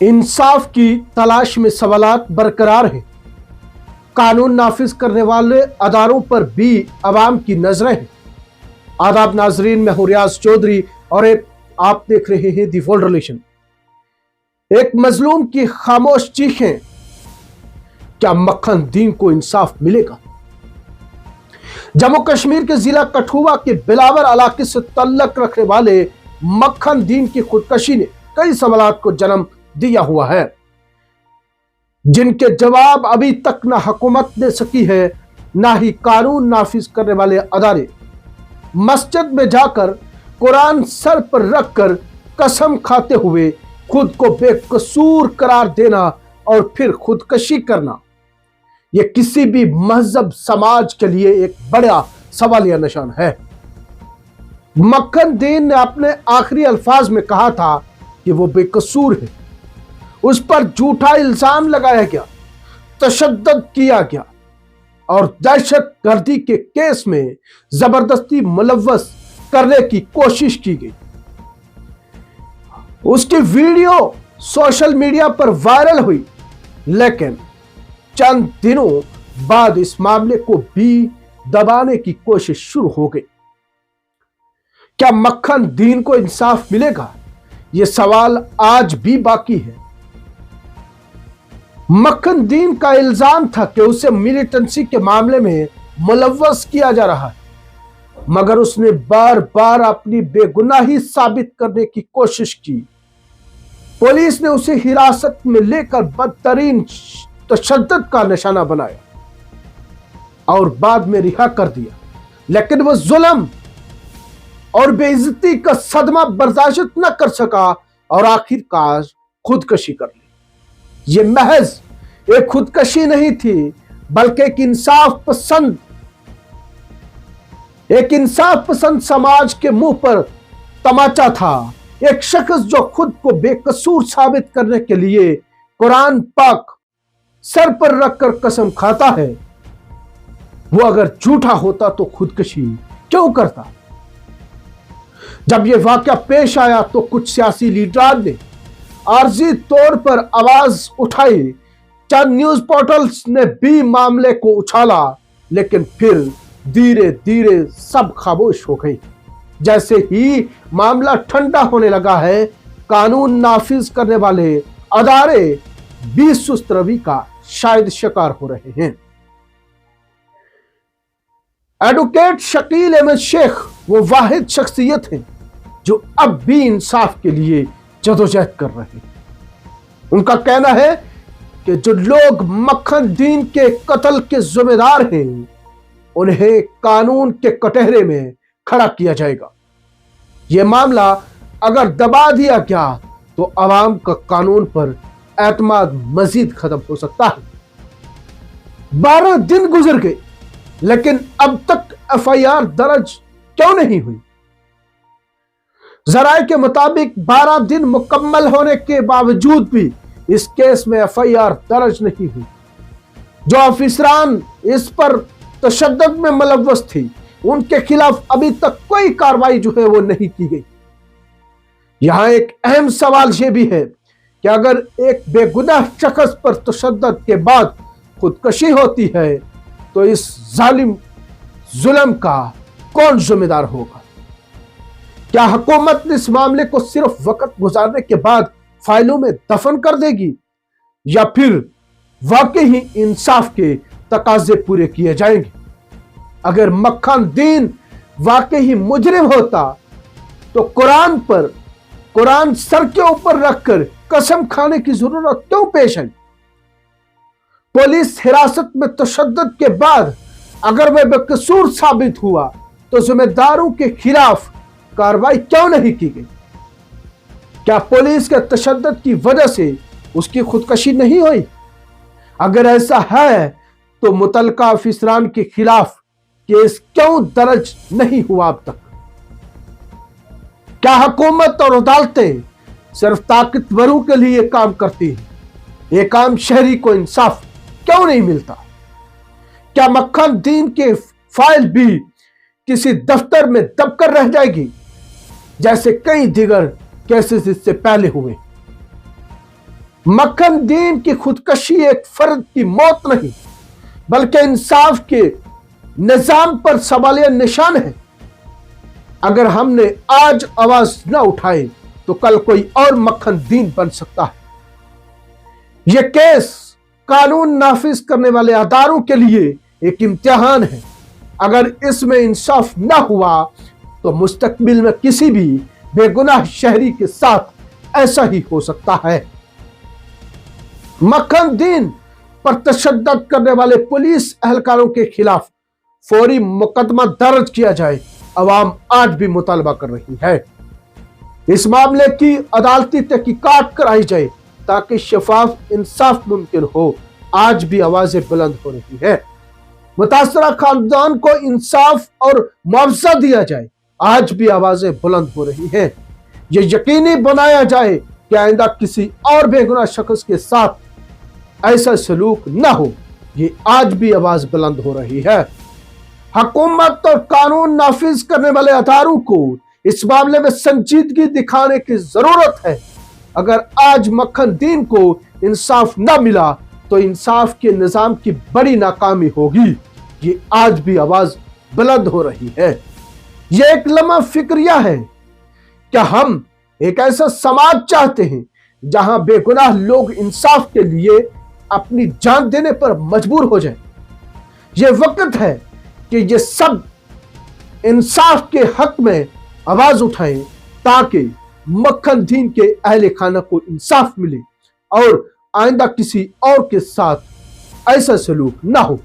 इंसाफ की तलाश में सवालात बरकरार हैं। कानून नाफिज करने वाले अदारों पर भी अवाम की नजरें हैं। आदाब नाजरीन, मैं हूं रियाज चौधरी और आप देख रहे हैं दी वर्ल्ड रिलेशन। एक मजलूम की खामोश चीखें, क्या मक्खन दीन को इंसाफ मिलेगा? जम्मू कश्मीर के जिला कठुआ के बिलावर इलाके से तल्लक रखने वाले मक्खन दीन की खुदकशी ने कई सवालात को जन्म दिया हुआ है, जिनके जवाब अभी तक ना हुकूमत दे सकी है, ना ही कानून नाफिज करने वाले अदारे। मस्जिद में जाकर कुरान सर पर रखकर कसम खाते हुए खुद को बेकसूर करार देना और फिर खुदकशी करना, यह किसी भी मजहब समाज के लिए एक बड़ा सवालिया निशान है। मक्खन दीन ने अपने आखिरी अल्फाज में कहा था कि वो बेकसूर है। उस पर झूठा इल्जाम लगाया गया, तशद्दुद किया गया और दहशत गर्दी के केस में जबरदस्ती मुलव्वस करने की कोशिश की गई। उसकी वीडियो सोशल मीडिया पर वायरल हुई, लेकिन चंद दिनों बाद इस मामले को भी दबाने की कोशिश शुरू हो गई। क्या मक्खन दीन को इंसाफ मिलेगा? यह सवाल आज भी बाकी है। मक्खन दीन का इल्जाम था कि उसे मिलिटेंसी के मामले में मुलव्वस किया जा रहा है, मगर उसने बार बार अपनी बेगुनाही साबित करने की कोशिश की। पुलिस ने उसे हिरासत में लेकर बदतरीन तशद्दुद का निशाना बनाया और बाद में रिहा कर दिया, लेकिन वह जुल्म और बेइज्जती का सदमा बर्दाश्त न कर सका और आखिरकार खुदकशी कर ली। यह महज एक खुदकशी नहीं थी, बल्कि एक इंसाफ पसंद समाज के मुंह पर तमाचा था। एक शख्स जो खुद को बेकसूर साबित करने के लिए कुरान पाक सर पर रखकर कसम खाता है, वो अगर झूठा होता तो खुदकशी क्यों करता? जब यह वाकया पेश आया तो कुछ सियासी लीडरान ने आर्जी तौर पर आवाज उठाई। चंद न्यूज पोर्टल्स ने भी मामले को उछाला, लेकिन फिर धीरे धीरे सब खामोश हो गई। जैसे ही मामला ठंडा होने लगा है, कानून नाफिज करने वाले अदारे भी सुस्त रवि का शायद शिकार हो रहे हैं। एडवोकेट शकील अहमद शेख वो वाहिद शख्सियत है जो अब भी इंसाफ के लिए जदोजहद कर रहे हैं। उनका कहना है कि जो लोग मक्खन दीन के कत्ल के जिम्मेदार हैं, उन्हें कानून के कटहरे में खड़ा किया जाएगा। यह मामला अगर दबा दिया गया तो आवाम का कानून पर एतमाद मजीद खत्म हो सकता है। 12 दिन गुजर गए, लेकिन अब तक एफआईआर दर्ज क्यों नहीं हुई? जराये के मुताबिक 12 दिन मुकम्मल होने के बावजूद भी इस केस में एफआईआर दर्ज नहीं हुई। जो अफसरान इस पर तशद्दुद में मुलव्वस थी, उनके खिलाफ अभी तक कोई कार्रवाई जो है वो नहीं की गई। यहां एक अहम सवाल यह भी है कि अगर एक बेगुनाह शख्स पर तशद्दुद के बाद खुदकशी होती है, तो इस जालिम जुल्म का कौन जिम्मेदार होगा? क्या हुकूमत इस मामले को सिर्फ वक्त गुजारने के बाद फाइलों में दफन कर देगी, या फिर वाकई ही इंसाफ के तकाजे पूरे किए जाएंगे? अगर मक्खन दीन वाकई ही मुजरिम होता तो कुरान सर के ऊपर रखकर कसम खाने की जरूरत क्यों पेश आई? पुलिस हिरासत में तशद्दुद के बाद अगर वह बेकसूर साबित हुआ तो जिम्मेदारों के खिलाफ कार्रवाई क्यों नहीं की गई? क्या पुलिस के तशद्दुद की वजह से उसकी खुदकशी नहीं हुई? अगर ऐसा है तो मुतलका अफसरान के खिलाफ केस क्यों दर्ज नहीं हुआ अब तक? क्या हुकूमत और अदालतें सिर्फ ताकतवरों के लिए काम करती हैं? एक आम शहरी को इंसाफ क्यों नहीं मिलता? क्या मक्खन दीन के फाइल भी किसी दफ्तर में दबकर रह जाएगी, जैसे कई दीगर केसेस इससे पहले हुए? मक्खन दीन की खुदकशी एक फर्द की मौत नहीं बल्कि इंसाफ के निजाम पर सवालिया निशान है। अगर हमने आज आवाज न उठाए तो कल कोई और मक्खन दीन बन सकता है। यह केस कानून नाफिज करने वाले अदारों के लिए एक इम्तिहान है। अगर इसमें इंसाफ न हुआ तो मुस्तकबिल में किसी भी बेगुनाह शहरी के साथ ऐसा ही हो सकता है। मक्खन दीन पर तशद्दुद करने वाले पुलिस एहलकारों के खिलाफ फौरी मुकदमा दर्ज किया जाए, अवाम आज भी मुतालबा कर रही है। इस मामले की अदालती तहकीकात कराई जाए ताकि शफाफ इंसाफ मुमकिन हो। आज भी आवाजें बुलंद हो रही है। मुतासरा खानदान को इंसाफ और मुआवजा दिया जाए, आज भी आवाजें बुलंद हो रही हैं। यह यकीनी बनाया जाए कि आइंदा किसी और बेगुनाह शख्स के साथ ऐसा सलूक न हो, ये आज भी आवाज बुलंद हो रही है। हुकूमत और कानून नाफिज करने वाले अदारों को इस मामले में संजीदगी दिखाने की जरूरत है। अगर आज मक्खन दीन को इंसाफ न मिला तो इंसाफ के निजाम की बड़ी नाकामी होगी। ये आज भी आवाज बुलंद हो रही है। ये एक लम्हा फिक्रिया है। क्या हम एक ऐसा समाज चाहते हैं जहां बेगुनाह लोग इंसाफ के लिए अपनी जान देने पर मजबूर हो जाएं? यह वक्त है कि ये सब इंसाफ के हक में आवाज उठाएं ताकि मक्खन दीन के अहले खाना को इंसाफ मिले और आइंदा किसी और के साथ ऐसा सलूक ना हो।